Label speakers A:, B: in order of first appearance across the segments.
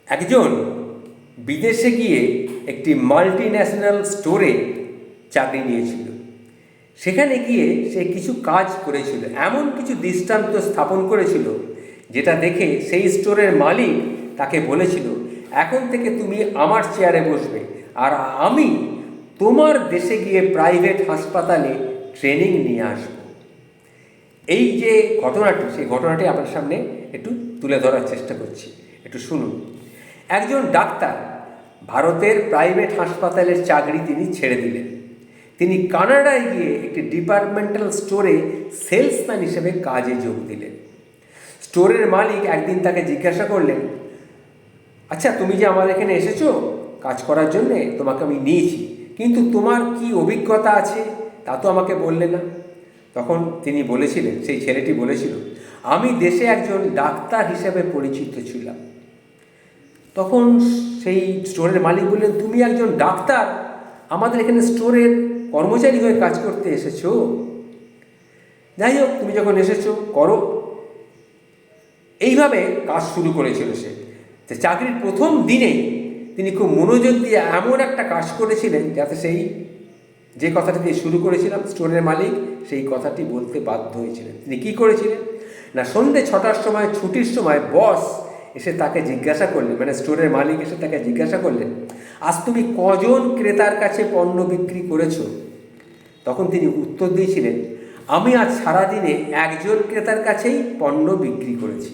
A: একজন বিদেশে গিয়ে একটি মাল্টিন্যাশনাল স্টোরে চাকরি নিয়েছিল। সেখানে গিয়ে সে কিছু কাজ করেছিল, এমন কিছু দৃষ্টান্ত স্থাপন করেছিল যেটা দেখে সেই স্টোরের মালিক তাকে বলেছিল, এখন থেকে তুমি আমার চেয়ারে বসবে আর আমি তোমার দেশে গিয়ে প্রাইভেট হাসপাতালে ট্রেনিং নিয়ে আসব। এই যে ঘটনাটি, সেই ঘটনাটি আপনার সামনে একটু তুলে ধরার চেষ্টা করছি, একটু শুনুন। একজন ডাক্তার ভারতের প্রাইভেট হাসপাতালের চাকরি তিনি ছেড়ে দিলেন। তিনি কানাডায় গিয়ে একটি ডিপার্টমেন্টাল স্টোরে সেলসম্যান হিসেবে কাজে যোগ দিলেন। স্টোরের মালিক একদিন তাকে জিজ্ঞাসা করলেন, আচ্ছা তুমি যে আমার এখানে এসেছো কাজ করার জন্যে, তোমাকে আমি নিয়েছি, কিন্তু তোমার কি অভিজ্ঞতা আছে তা তো আমাকে বললে না। তখন তিনি বলেছিলেন, সেই ছেলেটি বলেছিল, আমি দেশে একজন ডাক্তার হিসেবে পরিচিত ছিলাম। তখন সেই স্টোরের মালিক বললেন, তুমি একজন ডাক্তার, আমাদের এখানে স্টোরের কর্মচারী হয়ে কাজ করতে এসেছো? যাই হোক, তুমি যখন এসেছো করো। এইভাবে কাজ শুরু করেছিল সে। চাকরির প্রথম দিনেই তিনি খুব মনোযোগ দিয়ে এমন একটা কাজ করেছিলেন যাতে সেই যে কথাটি দিয়ে শুরু করেছিলাম, স্টোরের মালিক সেই কথাটি বলতে বাধ্য হয়েছিলেন। তিনি কি করেছিলেন না, সন্ধ্যে 6টার সময় ছুটির সময় বস এসে তাকে জিজ্ঞাসা করলেন, মানে স্টোরের মালিক এসে তাকে জিজ্ঞাসা করলেন, আজ তুমি কজন ক্রেতার কাছে পণ্য বিক্রি করেছো? তখন তিনি উত্তর দিয়েছিলেন, আমি আজ সারাদিনে একজন ক্রেতার কাছেই পণ্য বিক্রি করেছি।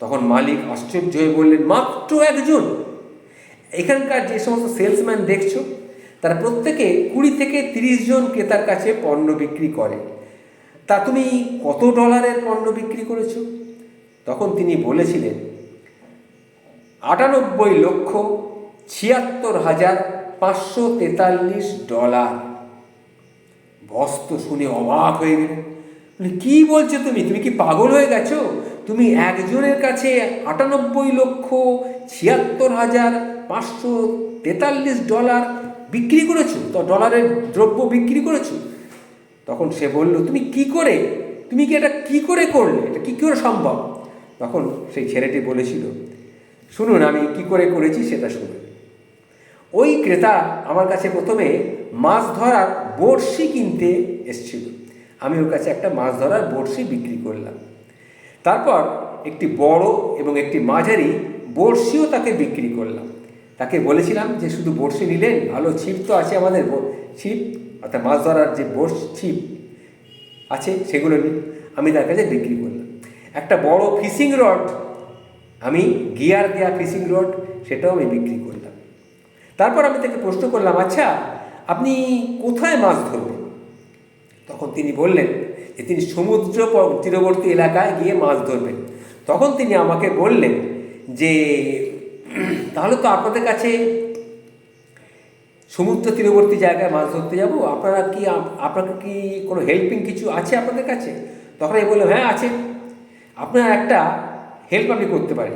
A: তখন মালিক আশ্চর্য হয়ে বললেন, মাত্র একজন? এখানকার যে সমস্ত সেলসম্যান দেখছো তারা প্রত্যেকে 20 থেকে 30 জন ক্রেতার কাছে পণ্য বিক্রি করে, তা তুমি কত ডলারের পণ্য বিক্রি করেছো? তখন তিনি বলেছিলেন, $98,76,543 বস তো শুনে অবাক হয়ে গেলেন। কি বলছো তুমি কি পাগল হয়ে গেছো? তুমি একজনের কাছে $98,76,543 বিক্রি করেছো, তো ডলারের দ্রব্য বিক্রি করেছো? তখন সে বলল, তুমি কি এটা কি করে করলে, এটা কি করে সম্ভব? তখন সেই ছেলেটি বলেছিল, শুনুন আমি কি করে করেছি সেটা শুনুন। ওই ক্রেতা আমার কাছে প্রথমে মাছ ধরার বড়শি কিনতে এসেছিল। আমি ওর কাছে একটা মাছ ধরার বড়শি বিক্রি করলাম। তারপর একটি বড় এবং একটি মাঝারি বড়শিও তাকে বিক্রি করলাম। তাকে বলেছিলাম যে শুধু বড়শি নিলেন, ভালো ছিপ তো আছে আমাদের, ছিপ অর্থাৎ মাছ ধরার যে ছিপ আছে সেগুলো আমি তার কাছে বিক্রি করলাম। একটা বড় ফিশিং রড, আমি গিয়ার দেওয়া ফিশিং রড, সেটাও আমি বিক্রি করলাম। তারপর আমি তাকে প্রশ্ন করলাম, আচ্ছা আপনি কোথায় মাছ ধরবেন? তখন তিনি বললেন যে তিনি সমুদ্র তীরবর্তী এলাকায় গিয়ে মাছ ধরবেন। তখন তিনি আমাকে বললেন যে তাহলে তো আপনাদের কাছে সমুদ্র তীরবর্তী জায়গায় মাছ ধরতে যাব, আপনার কি কোনো হেল্পিং কিছু আছে আপনাদের কাছে? তখন আমি বললাম, হ্যাঁ আছে, আপনার একটা হেল্প আমি করতে পারি।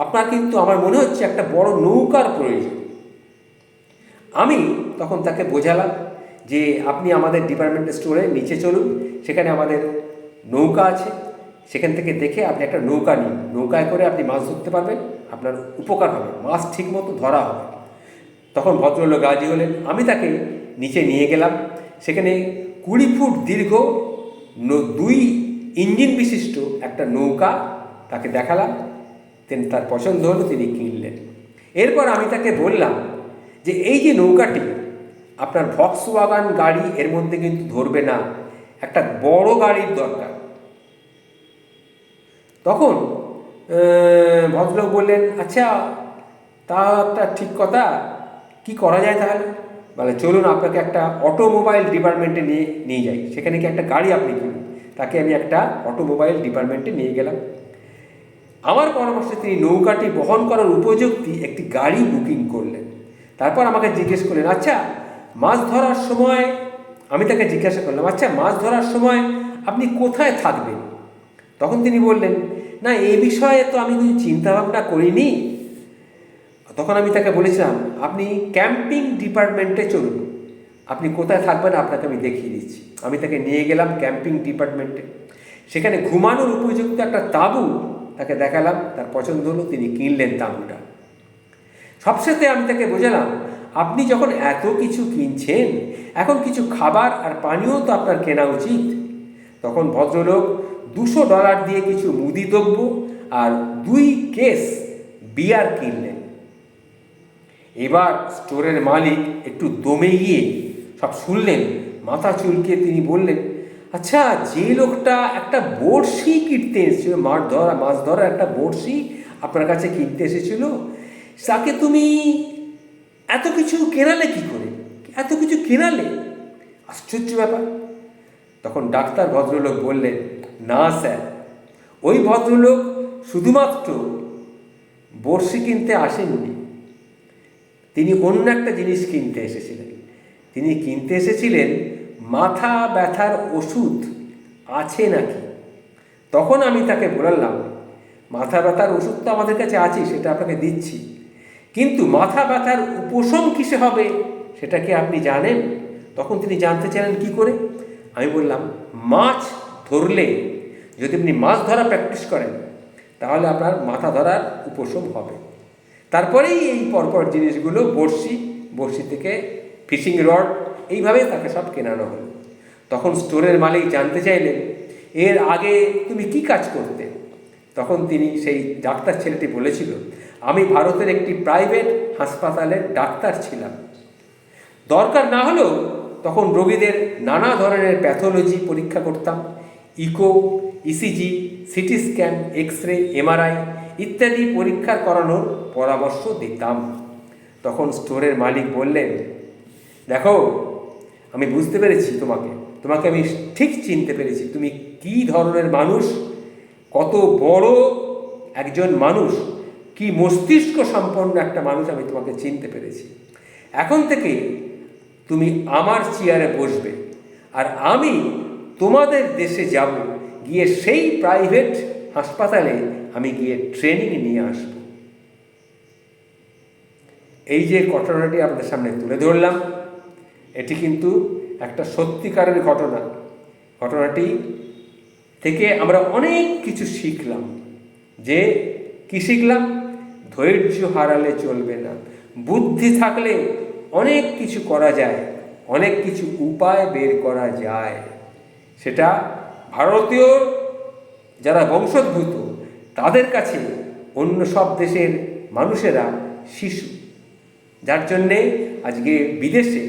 A: আপনার কিন্তু আমার মনে হচ্ছে একটা বড় নৌকার প্রয়োজন। আমি তখন তাকে বোঝালাম যে আপনি আমাদের ডিপার্টমেন্টাল স্টোরে নিচে চলুন, সেখানে আমাদের নৌকা আছে, সেখান থেকে দেখে আপনি একটা নৌকা নিন, নৌকায় করে আপনি মাছ ধরতে পারবেন, আপনার উপকার হবে, মাছ ঠিকমতো ধরা হবে। তখন ভদ্রলোক রাজি হলেন। আমি তাকে নিচে নিয়ে গেলাম। সেখানে 20 ফুট দীর্ঘ 2 ইঞ্জিন বিশিষ্ট একটা নৌকা তাকে দেখালাম। তার পছন্দ হলো, তিনি কিনলেন। এরপর আমি তাকে বললাম যে এই যে নৌকাটি, আপনার ভক্সওয়াগন গাড়ি এর মধ্যে কিন্তু ধরবে না, একটা বড় গাড়ির দরকার। তখন ভদ্রলোক বললেন, আচ্ছা তা একটা ঠিক কথা, কি করা যায় তাহলে? বলে চলুন আপনাকে একটা অটোমোবাইল ডিপার্টমেন্টে নিয়ে যাই, সেখানে কি একটা গাড়ি আপনি কিনুন। তাকে আমি একটা অটোমোবাইল ডিপার্টমেন্টে নিয়ে গেলাম। আমার পরামর্শে তিনি নৌকাটি বহন করার উপযুক্ত একটি গাড়ি বুকিং করলেন। তারপর আমাকে জিজ্ঞেস করলেন, আচ্ছা মাছ ধরার সময়, আমি তাকে জিজ্ঞাসা করলাম, আচ্ছা মাছ ধরার সময় আপনি কোথায় থাকবেন? তখন তিনি বললেন, না এই বিষয়ে তো আমি কিছু চিন্তাভাবনা করিনি। তখন আমি তাকে বলেছিলাম, আপনি ক্যাম্পিং ডিপার্টমেন্টে চলুন, আপনি কোথায় থাকবেন আপনাকে আমি দেখিয়ে দিচ্ছি। আমি তাকে নিয়ে গেলাম ক্যাম্পিং ডিপার্টমেন্টে। সেখানে ঘুমানোর উপযুক্ত একটা তাঁবু তাকে দেখালাম, তার পছন্দ হলো, তিনি কিনলেন তাঁবুটা। সবশেষে আমি তাকে বোঝালাম, আপনি যখন এত কিছু কিনছেন, এখন কিছু খাবার আর পানীয় তো আপনার কেনা উচিত। তখন ভদ্রলোক $200 দিয়ে কিছু মুদি দ্রব্য আর 2 কেস বিয়ার কিনলেন। এবার স্টোরের মালিক একটু দমে গিয়ে সব শুনলেন। মাথা চুলকে তিনি বললেন, আচ্ছা, যে লোকটা একটা বড়শি কিনতে এসেছিল, মাছ ধরা একটা বড়শি আপনার কাছে কিনতে এসেছিল, তাকে তুমি এত কিছু কেনালে কি করে? এত কিছু কেনালে? আশ্চর্য ব্যাপার। তখন ডাক্তার ভদ্রলোক বললেন, না স্যার, ওই ভদ্রলোক শুধুমাত্র বড়শি কিনতে আসেননি, তিনি অন্য একটা জিনিস কিনতে এসেছিলেন। তিনি কিনতে এসেছিলেন মাথা ব্যথার ওষুধ আছে নাকি। তখন আমি তাকে বললাম, মাথা ব্যথার ওষুধ তো আমাদের কাছে আছে, সেটা আপনাকে দিচ্ছি, কিন্তু মাথা ব্যথার উপশম কিসে হবে সেটা কি আপনি জানেন? তখন তিনি জানতে চাইলেন কি করে। আমি বললাম, মাছ ধরলে, যদি আপনি মাছ ধরা প্র্যাকটিস করেন, তাহলে আপনার মাথা ধরার উপশম হবে। তারপরেই এই পরপর জিনিসগুলো, বড়শি থেকে ফিশিং রড, এইভাবে তাকে সব কেনানো হলো। তখন স্টোরের মালিক জানতে চাইলেন, এর আগে তুমি কি কাজ করতে? তখন তিনি, সেই ডাক্তার ছেলেটি বলেছিল, আমি ভারতের একটি প্রাইভেট হাসপাতালের ডাক্তার ছিলাম। দরকার না হলেও তখন রোগীদের নানা ধরনের প্যাথোলজি পরীক্ষা করতাম, echo, ECG, CT scan, X-ray, MRI ইত্যাদি পরীক্ষা করানোর পরামর্শ দিতাম। তখন স্টোরের মালিক বললেন, দেখো, আমি বুঝতে পেরেছি, তোমাকে আমি ঠিক চিনতে পেরেছি, তুমি কী ধরনের মানুষ, কত বড় একজন মানুষ, কি মস্তিষ্ক সম্পন্ন একটা মানুষ, আমি তোমাকে চিনতে পেরেছি। এখন থেকে তুমি আমার চেয়ারে বসবে, আর আমি তোমাদের দেশে যাব, গিয়ে সেই প্রাইভেট হাসপাতালে আমি গিয়ে ট্রেনিং নিয়ে আসব। এই যে ঘটনাটি আপনাদের সামনে তুলে ধরলাম, এটি কিন্তু একটা সত্যিকারের ঘটনা। ঘটনাটি থেকে আমরা অনেক কিছু শিখলাম। যে কি শিখলাম? ধৈর্য হারালে চলবে না, বুদ্ধি থাকলে অনেক কিছু করা যায়, অনেক কিছু উপায় বের করা যায়। সেটা ভারতীয় যারা বংশোদ্ভূত, তাদের কাছে অন্য সব দেশের মানুষেরা শিশু, যার জন্যে আজকে বিদেশে,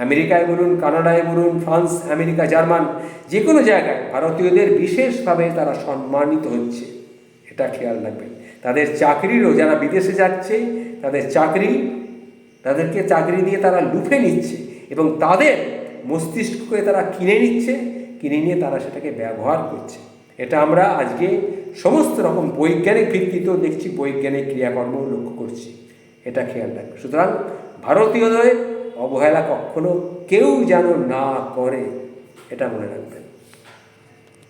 A: আমেরিকায় বলুন, কানাডায় বলুন, ফ্রান্স, আমেরিকা, জার্মান, যে কোনো জায়গায় ভারতীয়দের বিশেষভাবে তারা সম্মানিত হচ্ছে। এটা খেয়াল রাখবেন। তাদের চাকরিরও, যারা বিদেশে যাচ্ছে, তাদেরকে চাকরি দিয়ে তারা লুফে নিচ্ছে এবং তাদের মস্তিষ্ককে তারা কিনে নিয়ে তারা সেটাকে ব্যবহার করছে। এটা আমরা আজকে সমস্ত রকম বৈজ্ঞানিক ভিত্তিতেও দেখছি, বৈজ্ঞানিক ক্রিয়াকর্ম লক্ষ্য করছি। এটা খেয়াল রাখবে। সুতরাং ভারতীয়দের অবহেলা কখনো কেউ যেন না করে, এটা মনে রাখবেন।